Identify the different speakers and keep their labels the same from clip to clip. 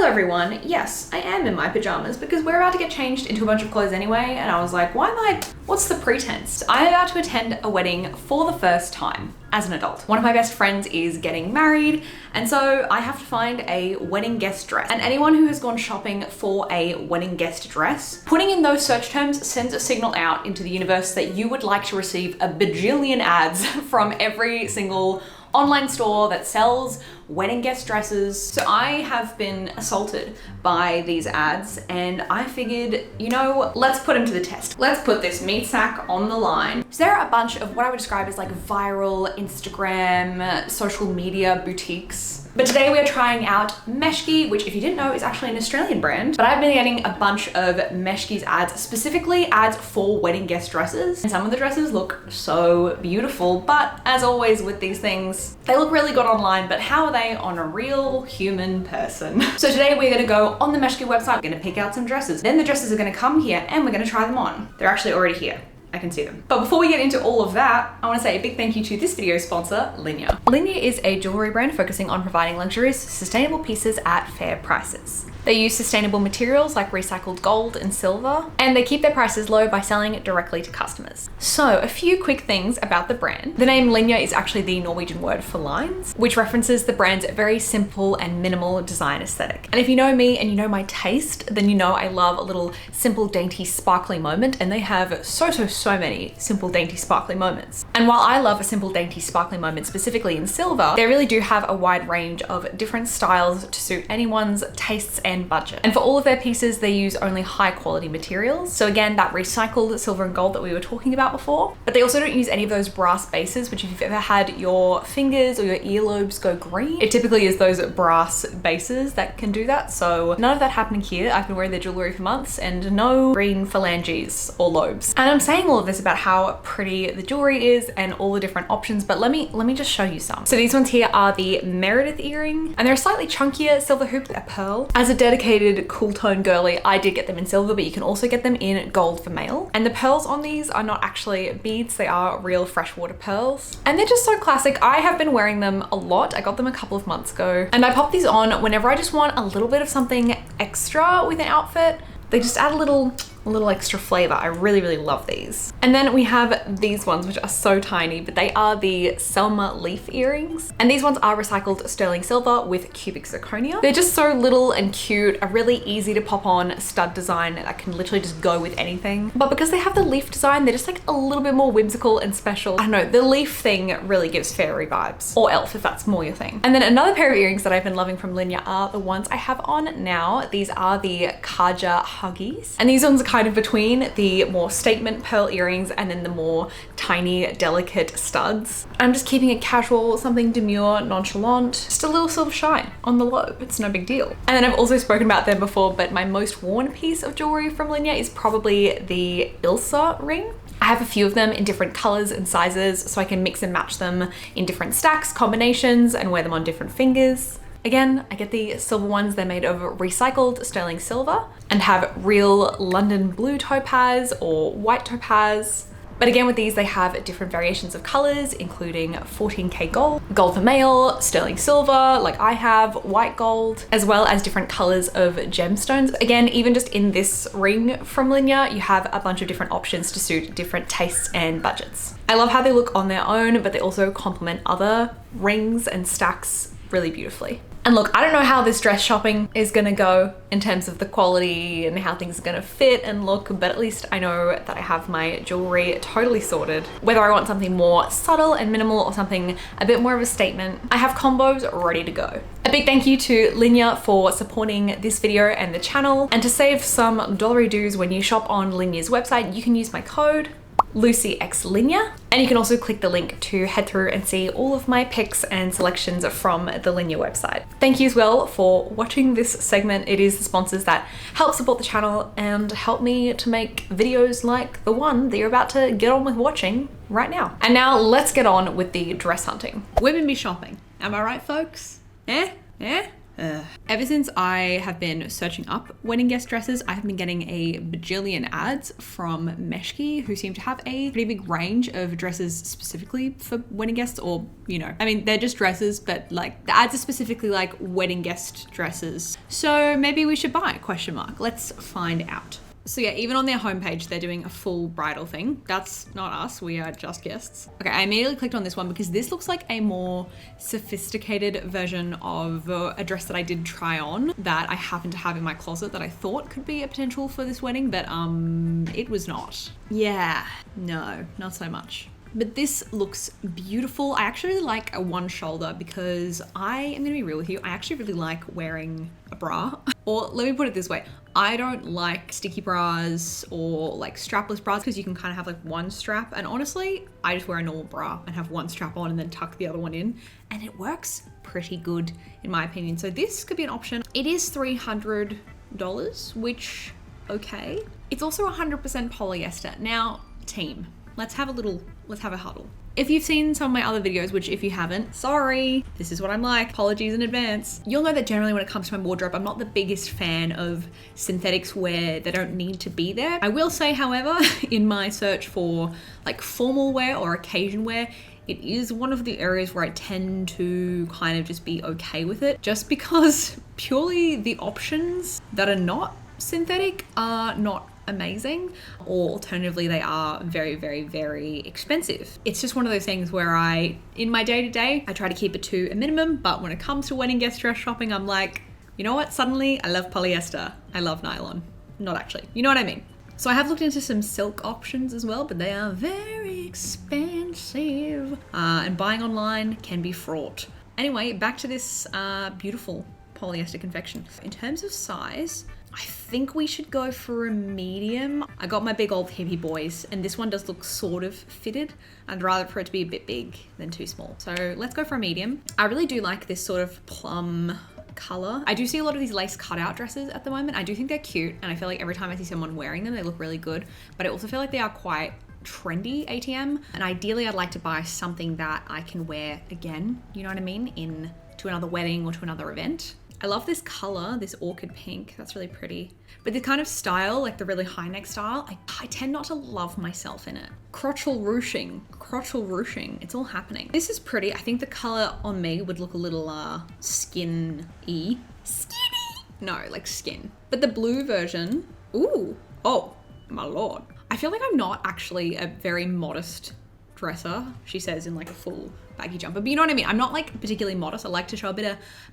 Speaker 1: Hello everyone, yes, I am in my pajamas because we're about to get changed into a bunch of clothes anyway, and I was like, what's the pretense? I'm about to attend a wedding for the first time as an adult. One of my best friends is getting married, and so I have to find a wedding guest dress. And anyone who has gone shopping for a wedding guest dress, putting in those search terms sends a signal out into the universe that you would like to receive a bajillion ads from every single online store that sells wedding guest dresses. So I have been assaulted by these ads, and I figured, you know, let's put them to the test. Let's put this meat sack on the line. So there are a bunch of what I would describe as like viral Instagram, social media boutiques. But today we are trying out Meshki, which if you didn't know is actually an Australian brand. But I've been getting a bunch of Meshki's ads, specifically ads for wedding guest dresses. And some of the dresses look so beautiful, but as always with these things, they look really good online, but how are they on a real human person? So today we're gonna go on the Meshki website, we're gonna pick out some dresses. Then the dresses are gonna come here and we're gonna try them on. They're actually already here. I can see them. But before we get into all of that, I want to say a big thank you to this video's sponsor, Linjer. Linjer is a jewelry brand focusing on providing luxurious, sustainable pieces at fair prices. They use sustainable materials like recycled gold and silver, and they keep their prices low by selling it directly to customers. So a few quick things about the brand. The name Linjer is actually the Norwegian word for lines, which references the brand's very simple and minimal design aesthetic. And if you know me and you know my taste, then you know I love a little simple, dainty, sparkly moment, and they have so many simple, dainty, sparkly moments. And while I love a simple, dainty, sparkly moment specifically in silver, they really do have a wide range of different styles to suit anyone's tastes and budget. And for all of their pieces, they use only high quality materials. So again, that recycled silver and gold that we were talking about before, but they also don't use any of those brass bases, which if you've ever had your fingers or your earlobes go green, it typically is those brass bases that can do that. So none of that happening here. I've been wearing their jewelry for months and no green phalanges or lobes. And I'm saying all of this about how pretty the jewelry is and all the different options, but let me just show you some. So these ones here are the Meredith earring, and they're a slightly chunkier silver hoop with a pearl. As a dedicated cool tone girly, I did get them in silver, but you can also get them in gold for male. And the pearls on these are not actually beads, they are real freshwater pearls. And they're just so classic. I have been wearing them a lot. I got them a couple of months ago, and I pop these on whenever I just want a little bit of something extra with an outfit. They just add a little extra flavor. I really love these. And then we have these ones, which are so tiny, but they are the Selma leaf earrings. And these ones are recycled sterling silver with cubic zirconia. They're just so little and cute, a really easy to pop on stud design that can literally just go with anything. But because they have the leaf design, they're just like a little bit more whimsical and special. I don't know, the leaf thing really gives fairy vibes, or elf if that's more your thing. And then another pair of earrings that I've been loving from Linjer are the ones I have on now. These are the Kaja Huggies. And these ones are kind of between the more statement pearl earrings and then the more tiny, delicate studs. I'm just keeping it casual, something demure, nonchalant, just a little silver shine on the lobe. It's no big deal. And then I've also spoken about them before, but my most worn piece of jewelry from Linjer is probably the Ilsa ring. I have a few of them in different colors and sizes, so I can mix and match them in different stacks, combinations, and wear them on different fingers. Again, I get the silver ones. They're made of recycled sterling silver and have real London blue topaz or white topaz. But again, with these, they have different variations of colors, including 14K gold, gold for male, sterling silver, like I have, white gold, as well as different colors of gemstones. Again, even just in this ring from Linjer, you have a bunch of different options to suit different tastes and budgets. I love how they look on their own, but they also complement other rings and stacks really beautifully. And look, I don't know how this dress shopping is gonna go in terms of the quality and how things are gonna fit and look, but at least I know that I have my jewelry totally sorted. Whether I want something more subtle and minimal or something a bit more of a statement, I have combos ready to go. A big thank you to Linjer for supporting this video and the channel. And to save some dollary dues when you shop on Linjer's website, you can use my code LucyXLinjer, and you can also click the link to head through and see all of my picks and selections from the Linjer website. Thank you as well for watching this segment. It is the sponsors that help support the channel and help me to make videos like the one that you're about to get on with watching right now. And now let's get on with the dress hunting. Women be shopping, am I right, folks? Eh? Ever since I have been searching up wedding guest dresses, I have been getting a bajillion ads from Meshki, who seem to have a pretty big range of dresses specifically for wedding guests, or, you know, I mean, they're just dresses, but like the ads are specifically like wedding guest dresses. So maybe we should buy, ? Let's find out. So yeah, even on their homepage, they're doing a full bridal thing. That's not us, we are just guests. Okay, I immediately clicked on this one because this looks like a more sophisticated version of a dress that I did try on that I happen to have in my closet that I thought could be a potential for this wedding, but it was not. Yeah, no, not so much. But this looks beautiful. I actually really like a one shoulder because I am gonna be real with you. I actually really like wearing a bra. Or let me put it this way. I don't like sticky bras or like strapless bras because you can kind of have like one strap. And honestly, I just wear a normal bra and have one strap on and then tuck the other one in. And it works pretty good in my opinion. So this could be an option. It is $300, which, okay. It's also 100% polyester. Now, team. Let's have a huddle. If you've seen some of my other videos, which if you haven't, sorry, this is what I'm like, apologies in advance. You'll know that generally when it comes to my wardrobe, I'm not the biggest fan of synthetics where they don't need to be there. I will say, however, in my search for like formal wear or occasion wear, it is one of the areas where I tend to kind of just be okay with it, just because purely the options that are not synthetic are not amazing, or alternatively they are very, very, very expensive. It's just one of those things where in my day-to-day, I try to keep it to a minimum, but when it comes to wedding guest dress shopping, I'm like, you know what, suddenly I love polyester, I love nylon. Not actually, you know what I mean? So I have looked into some silk options as well, but they are very expensive, and buying online can be fraught. Anyway, back to this beautiful polyester confection. In terms of size, I think we should go for a medium. I got my big old hippie boys, and this one does look sort of fitted. I'd rather for it to be a bit big than too small. So let's go for a medium. I really do like this sort of plum color. I do see a lot of these lace cutout dresses at the moment. I do think they're cute, and I feel like every time I see someone wearing them, they look really good. But I also feel like they are quite trendy ATM, and ideally I'd like to buy something that I can wear again, you know what I mean, to another wedding or to another event. I love this color, this orchid pink. That's really pretty. But this kind of style, like the really high neck style, I tend not to love myself in it. Crotchal ruching. It's all happening. This is pretty. I think the color on me would look a little skin-y. Skinny? No, like skin. But the blue version, ooh, oh my lord. I feel like I'm not actually a very modest dresser, she says in like a full baggy jumper, but you know what I mean? I'm not like particularly modest. I like to show a bit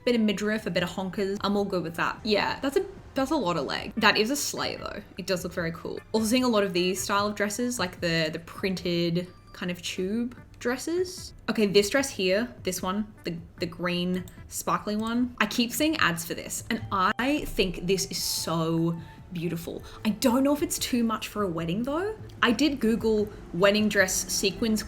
Speaker 1: of midriff, a bit of honkers. I'm all good with that. Yeah, that's a lot of leg. That is a slay though. It does look very cool. Also seeing a lot of these style of dresses, like the printed kind of tube dresses. Okay, this dress here, this one, the green sparkly one. I keep seeing ads for this, and I think this is so beautiful. I don't know if it's too much for a wedding though. I did Google wedding dress sequins ?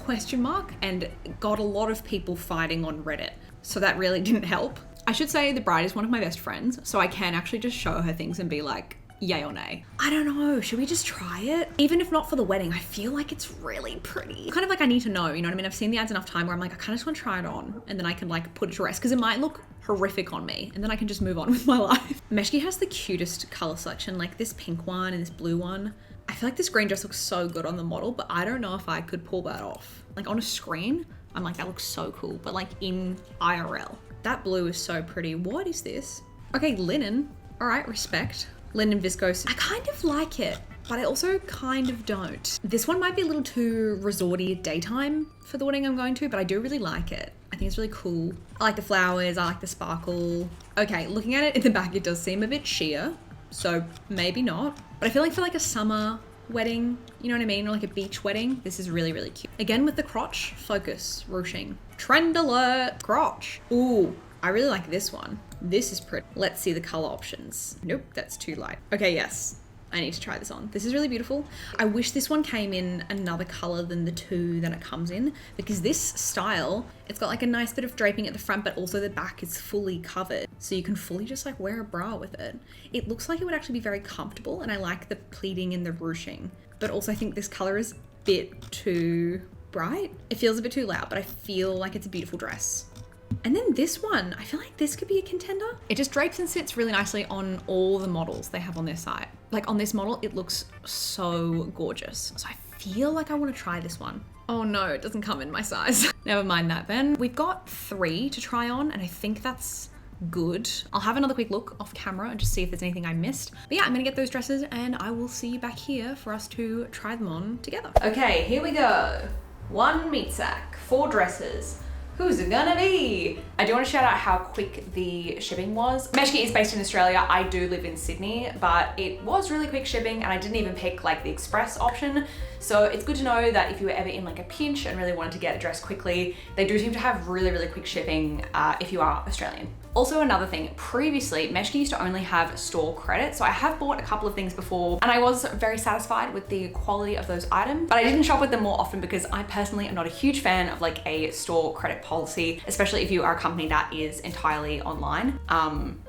Speaker 1: And got a lot of people fighting on Reddit. So that really didn't help. I should say the bride is one of my best friends, so I can actually just show her things and be like, yay or nay. I don't know, should we just try it? Even if not for the wedding, I feel like it's really pretty. Kind of like I need to know, you know what I mean? I've seen the ads enough time where I'm like, I kind of just want to try it on, and then I can like put it to rest, because it might look horrific on me, and then I can just move on with my life. Meshki has the cutest color selection, like this pink one and this blue one. I feel like this green dress looks so good on the model, but I don't know if I could pull that off. Like on a screen, I'm like, that looks so cool, but like in IRL. That blue is so pretty. What is this? Okay, linen. All right, respect. Linen viscose. I kind of like it, but I also kind of don't. This one might be a little too resorty daytime for the wedding I'm going to, but I do really like it. I think it's really cool. I like the flowers, I like the sparkle. Okay, looking at it in the back, it does seem a bit sheer, so maybe not. But I feel like for like a summer wedding, you know what I mean? Or like a beach wedding, this is really, really cute. Again, with the crotch, focus, ruching. Trend alert, crotch. Ooh, I really like this one. This is pretty. Let's see the color options. Nope, that's too light. Okay, yes. I need to try this on. This is really beautiful. I wish this one came in another color than the two that it comes in, because this style, it's got like a nice bit of draping at the front, but also the back is fully covered. So you can fully just like wear a bra with it. It looks like it would actually be very comfortable, and I like the pleating and the ruching, but also I think this color is a bit too bright. It feels a bit too loud, but I feel like it's a beautiful dress. And then this one, I feel like this could be a contender. It just drapes and sits really nicely on all the models they have on their site. Like on this model, it looks so gorgeous. So I feel like I want to try this one. Oh no, it doesn't come in my size. Never mind that then. We've got 3 to try on, and I think that's good. I'll have another quick look off camera and just see if there's anything I missed. But yeah, I'm gonna get those dresses and I will see you back here for us to try them on together. Okay, here we go. 1 meat sack, 4 dresses. Who's it gonna be? I do want to shout out how quick the shipping was. Meshki is based in Australia. I do live in Sydney, but it was really quick shipping and I didn't even pick like the express option. So it's good to know that if you were ever in like a pinch and really wanted to get a dress quickly, they do seem to have really, really quick shipping if you are Australian. Also another thing, previously Meshki used to only have store credit. So I have bought a couple of things before and I was very satisfied with the quality of those items, but I didn't shop with them more often because I personally am not a huge fan of like a store credit policy, especially if you are a company that is entirely online.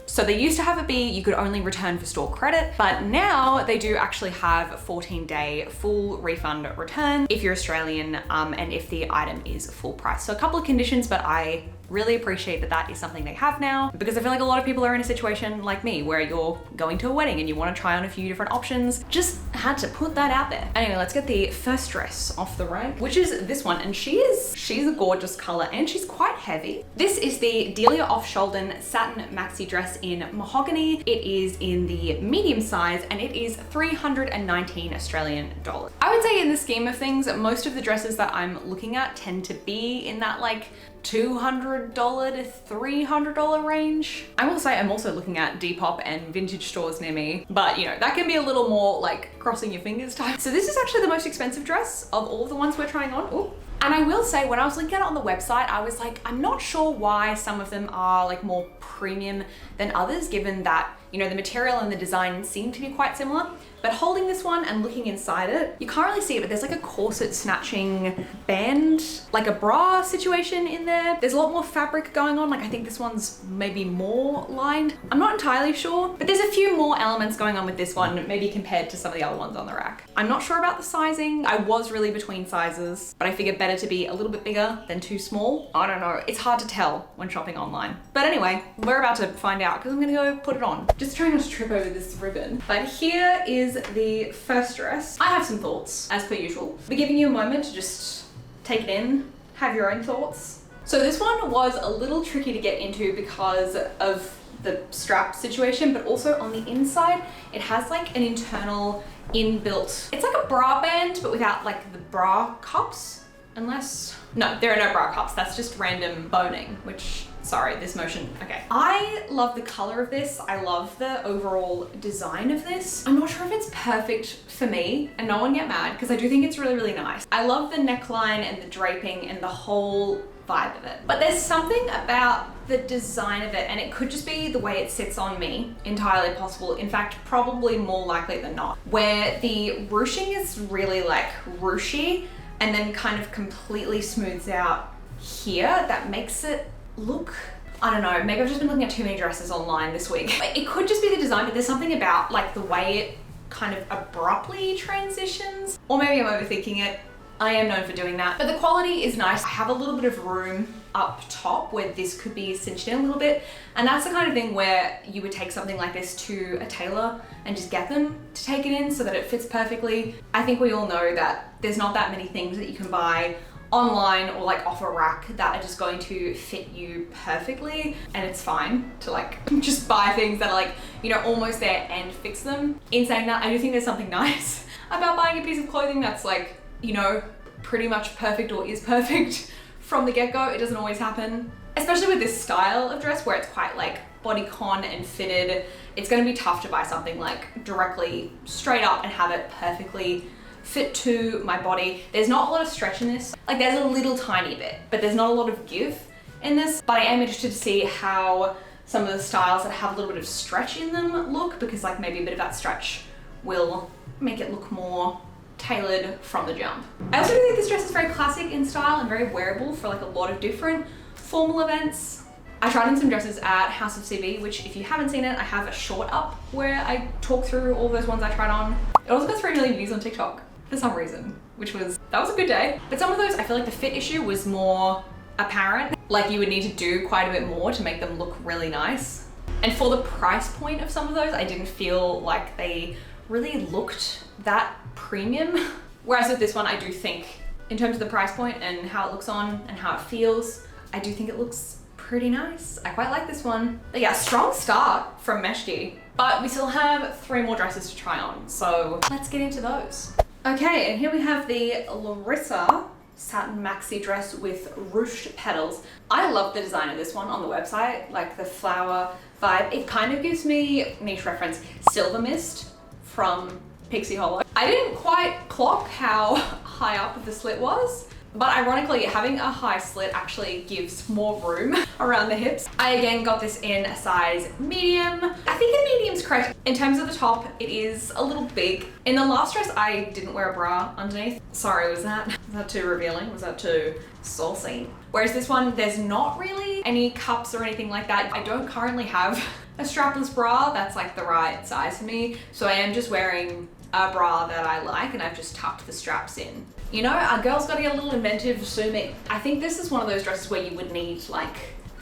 Speaker 1: So they used to have it be you could only return for store credit, but now they do actually have a 14-day full refund return if you're Australian and if the item is full price. So a couple of conditions, but I really appreciate that that is something they have now, because I feel like a lot of people are in a situation like me where you're going to a wedding and you want to try on a few different options. Just had to put that out there. Anyway, let's get the first dress off the rank, which is this one. And she's a gorgeous color and she's quite heavy. This is the Delia Off-Shoulden satin maxi dress in mahogany. It is in the medium size and it is 319 Australian dollars. I would say in the scheme of things, most of the dresses that I'm looking at tend to be in that like $200 to $300 range. I will say I'm also looking at Depop and vintage stores near me, but you know, that can be a little more like crossing your fingers type. So this is actually the most expensive dress of all of the ones we're trying on. Ooh. And I will say, when I was looking at it on the website, I was like, I'm not sure why some of them are like more premium than others, given that, you know, the material and the design seem to be quite similar. But holding this one and looking inside it, you can't really see it, but there's like a corset snatching band, like a bra situation in there. There's a lot more fabric going on. Like I think this one's maybe more lined. I'm not entirely sure, but there's a few more elements going on with this one, maybe compared to some of the other ones on the rack. I'm not sure about the sizing. I was really between sizes, but I figured better to be a little bit bigger than too small. I don't know. It's hard to tell when shopping online. But anyway, we're about to find out because I'm gonna go put it on. Just trying not to trip over this ribbon. But here is the first dress. I have some thoughts, as per usual. We're giving you a moment to just take it in, have your own thoughts. So this one was a little tricky to get into because of the strap situation, but also on the inside, it has like an internal inbuilt, it's like a bra band, but without like the bra cups, unless, no, there are no bra cups. That's just random boning, which, sorry, this motion, okay. I love the color of this. I love the overall design of this. I'm not sure if it's perfect for me, and no one get mad, because I do think it's really, really nice. I love the neckline and the draping and the whole vibe of it. But there's something about the design of it, and it could just be the way it sits on me, entirely possible. In fact, probably more likely than not, where the ruching is really like ruchy and then kind of completely smooths out here. That makes it look, I don't know, maybe I've just been looking at too many dresses online this week. It could just be the design, but there's something about like the way it kind of abruptly transitions, or maybe I'm overthinking it. I am known for doing that, but the quality is nice. I have a little bit of room up top where this could be cinched in a little bit, and that's the kind of thing where you would take something like this to a tailor and just get them to take it in so that it fits perfectly. I think we all know that there's not that many things that you can buy online or like off a rack that are just going to fit you perfectly, and it's fine to like just buy things that are like, you know, almost there and fix them. In saying that, I do think there's something nice about buying a piece of clothing that's like, you know, pretty much perfect or is perfect from the get-go. It doesn't always happen, especially with this style of dress where it's quite like bodycon and fitted. It's going to be tough to buy something like directly straight up and have it perfectly fit to my body. There's not a lot of stretch in this. Like there's a little tiny bit, but there's not a lot of give in this. But I am interested to see how some of the styles that have a little bit of stretch in them look, because like maybe a bit of that stretch will make it look more tailored from the jump. I also do think this dress is very classic in style and very wearable for like a lot of different formal events. I tried on some dresses at House of CB, which if you haven't seen it, I have a short up where I talk through all those ones I tried on. It also got 3 million views on TikTok for some reason, that was a good day. But some of those, I feel like the fit issue was more apparent. Like you would need to do quite a bit more to make them look really nice. And for the price point of some of those, I didn't feel like they really looked that premium. Whereas with this one, I do think in terms of the price point and how it looks on and how it feels, I do think it looks pretty nice. I quite like this one. But yeah, strong start from Meshki. But we still have 3 more dresses to try on, so let's get into those. Okay, and here we have the Larissa satin maxi dress with ruched petals. I love the design of this one on the website, like the flower vibe. It kind of gives me, niche reference, Silver Mist from Pixie Hollow. I didn't quite clock how high up the slit was, but ironically, having a high slit actually gives more room around the hips. I again got this in a size medium. I think a medium's correct. In terms of the top, it is a little big. In the last dress, I didn't wear a bra underneath. Sorry, was that too revealing? Was that too saucy? Whereas this one, there's not really any cups or anything like that. I don't currently have a strapless bra that's like the right size for me. So I am just wearing a bra that I like, and I've just tucked the straps in. You know, a girl's gotta get a little inventive, sue me. I think this is one of those dresses where you would need like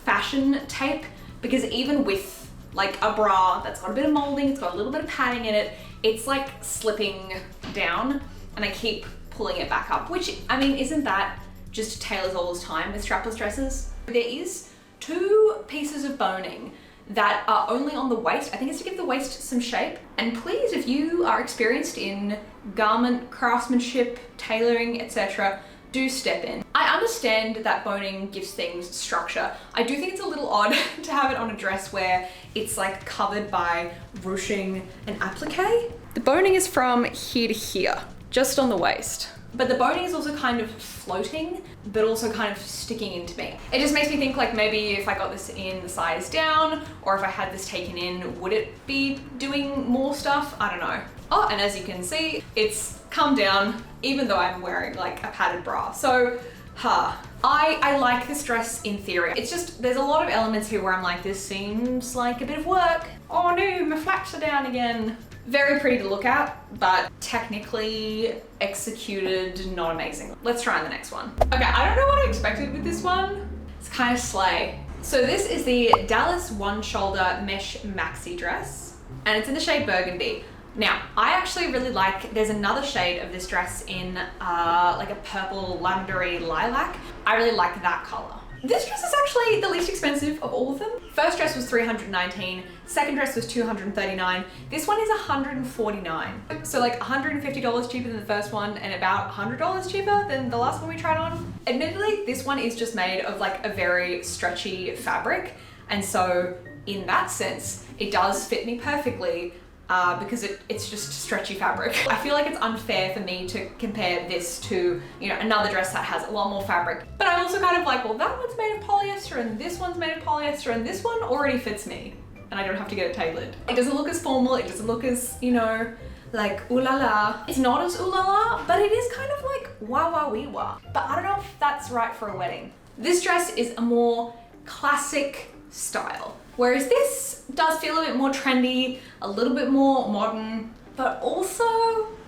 Speaker 1: fashion tape, because even with like a bra that's got a bit of molding, it's got a little bit of padding in it, it's like slipping down, and I keep pulling it back up, which, I mean, isn't that just tailors all the time with strapless dresses? There is 2 pieces of boning that are only on the waist. I think it's to give the waist some shape. And please, if you are experienced in garment craftsmanship, tailoring, etc., do step in. I understand that boning gives things structure. I do think it's a little odd to have it on a dress where it's like covered by ruching and applique. The boning is from here to here, just on the waist. But the boning is also kind of floating, but also kind of sticking into me. It just makes me think like maybe if I got this in the size down, or if I had this taken in, would it be doing more stuff? I don't know. Oh, and as you can see, it's come down, even though I'm wearing like a padded bra. So, I like this dress in theory. It's just, there's a lot of elements here where I'm like, this seems like a bit of work. Oh no, my flaps are down again. Very pretty to look at, but technically executed not amazing. Let's try on the next one. Okay, I don't know what I expected with this one. It's kind of slay. So this is the Dallas One Shoulder Mesh Maxi Dress, and it's in the shade Burgundy. Now, I actually really like, there's another shade of this dress in like a purple lavendery lilac. I really like that color. This dress is actually the least expensive of all of them. First dress was $319, second dress was $239. This one is $149. So like $150 cheaper than the first one and about $100 cheaper than the last one we tried on. Admittedly, this one is just made of like a very stretchy fabric. And so in that sense, it does fit me perfectly. Because it's just stretchy fabric. I feel like it's unfair for me to compare this to, you know, another dress that has a lot more fabric. But I'm also kind of like, well, that one's made of polyester and this one's made of polyester and this one already fits me and I don't have to get it tailored. It doesn't look as formal, it doesn't look as, you know, like ooh la la. It's not as ooh la la, but it is kind of like wah wah wee wah. But I don't know if that's right for a wedding. This dress is a more classic style. Whereas this does feel a bit more trendy, a little bit more modern, but also,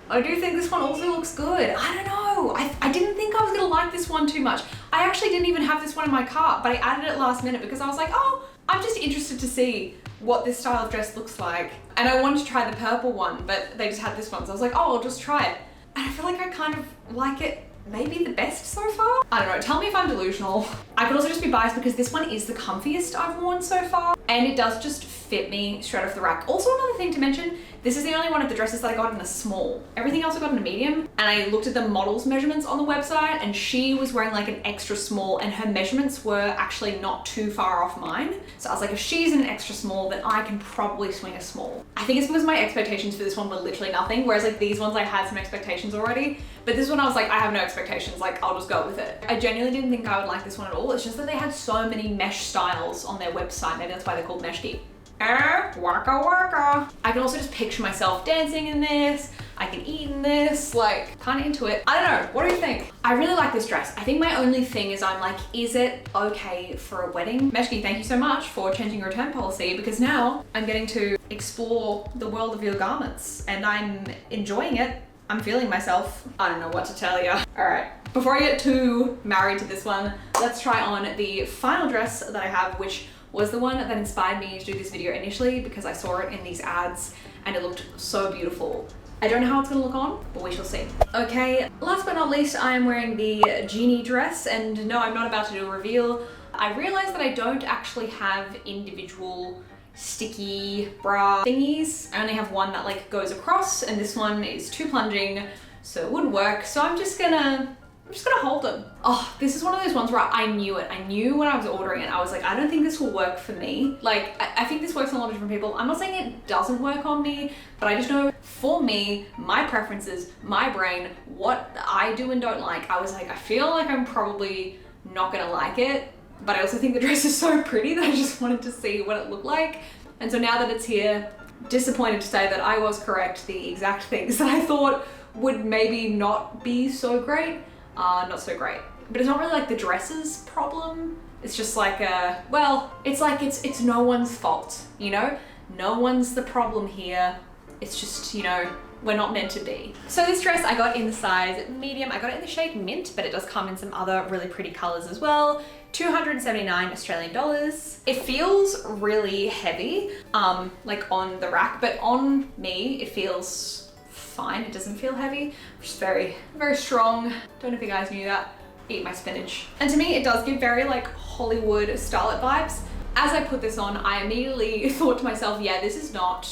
Speaker 1: I do think this one also looks good. I don't know, I didn't think I was gonna like this one too much. I actually didn't even have this one in my cart, but I added it last minute because I was like, oh, I'm just interested to see what this style of dress looks like. And I wanted to try the purple one, but they just had this one, so I was like, oh, I'll just try it. And I feel like I kind of like it maybe the best so far. I don't know, tell me if I'm delusional. I could also just be biased because this one is the comfiest I've worn so far, and it does just fit me straight off the rack. Also, another thing to mention, this is the only one of the dresses that I got in a small. Everything else I got in a medium, and I looked at the model's measurements on the website and she was wearing like an extra small and her measurements were actually not too far off mine. So I was like, if she's in an extra small, then I can probably swing a small. I think it's because my expectations for this one were literally nothing, whereas like these ones I had some expectations already, but this one I was like, I have no expectations, like I'll just go with it. I genuinely didn't think I would like this one at all. It's just that they had so many mesh styles on their website. Maybe that's why they're called Meshki. Waka waka. I can also just picture myself dancing in this. I can eat in this, like kind of into it. I don't know, what do you think? I really like this dress. I think my only thing is I'm like, is it okay for a wedding? Meshki, thank you so much for changing your return policy because now I'm getting to explore the world of your garments and I'm enjoying it. I'm feeling myself. I don't know what to tell you. All right, before I get too married to this one, let's try on the final dress that I have, which was the one that inspired me to do this video initially because I saw it in these ads and it looked so beautiful. I don't know how it's gonna look on, but we shall see. Okay, last but not least, I am wearing the genie dress, and no, I'm not about to do a reveal. I realized that I don't actually have individual sticky bra thingies. I only have one that like goes across, and this one is too plunging, so it wouldn't work. So I'm just gonna hold them. Oh, this is one of those ones where I knew it. I knew when I was ordering it, I was like, I don't think this will work for me. Like, I think this works on a lot of different people. I'm not saying it doesn't work on me, but I just know for me, my preferences, my brain, what I do and don't like, I was like, I feel like I'm probably not gonna like it, but I also think the dress is so pretty that I just wanted to see what it looked like. And so now that it's here, disappointed to say that I was correct. The exact things that I thought would maybe not be so great, not so great. But it's not really like the dress's problem. It's just like well, it's like it's no one's fault, you know? No one's the problem here. It's just, you know, we're not meant to be. So this dress I got in the size medium. I got it in the shade mint, but it does come in some other really pretty colors as well. 279 Australian dollars. It feels really heavy, like on the rack, but on me, it feels fine. It doesn't feel heavy, which is very, very strong. Don't know if you guys knew that. Eat my spinach. And to me, it does give very like Hollywood starlet vibes. As I put this on, I immediately thought to myself, yeah, this is not,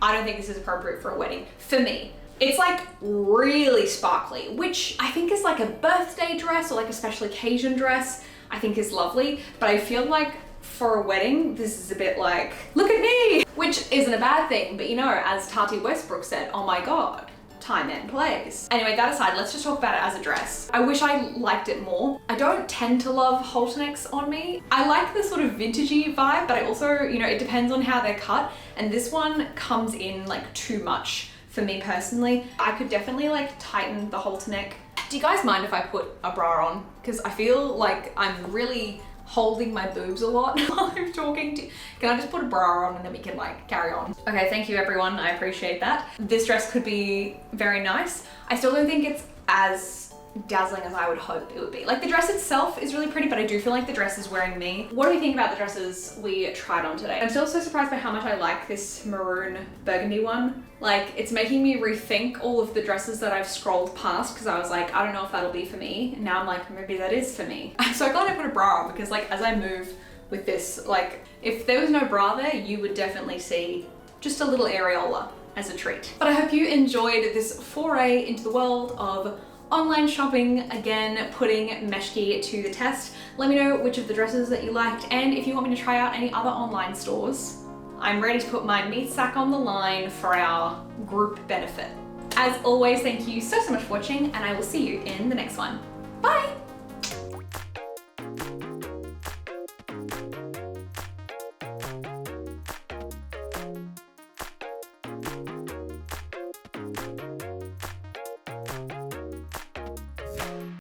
Speaker 1: I don't think this is appropriate for a wedding. For me, it's like really sparkly, which I think is like a birthday dress or like a special occasion dress, I think is lovely. But I feel like for a wedding, this is a bit like, look at me, which isn't a bad thing. But you know, as Tati Westbrook said, oh my God, time and place. Anyway, that aside, let's just talk about it as a dress. I wish I liked it more. I don't tend to love halter necks on me. I like the sort of vintagey vibe, but I also, you know, it depends on how they're cut. And this one comes in like too much for me personally. I could definitely like tighten the halter neck. Do you guys mind if I put a bra on? Because I feel like I'm really holding my boobs a lot while I'm talking to you. Can I just put a bra on and then we can like carry on? Okay, thank you everyone, I appreciate that. This dress could be very nice. I still don't think it's as dazzling as I would hope it would be. Like the dress itself is really pretty, but I do feel like the dress is wearing me. What do we think about the dresses we tried on today? I'm still so surprised by how much I like this maroon burgundy one. Like it's making me rethink all of the dresses that I've scrolled past because I was like, I don't know if that'll be for me. And now I'm like, maybe that is for me. I'm so glad I put a bra on because like as I move with this, like if there was no bra there, you would definitely see just a little areola as a treat. But I hope you enjoyed this foray into the world of online shopping, again, putting Meshki to the test. Let me know which of the dresses that you liked, and if you want me to try out any other online stores, I'm ready to put my meat sack on the line for our group benefit. As always, thank you so much for watching, and I will see you in the next one. Bye!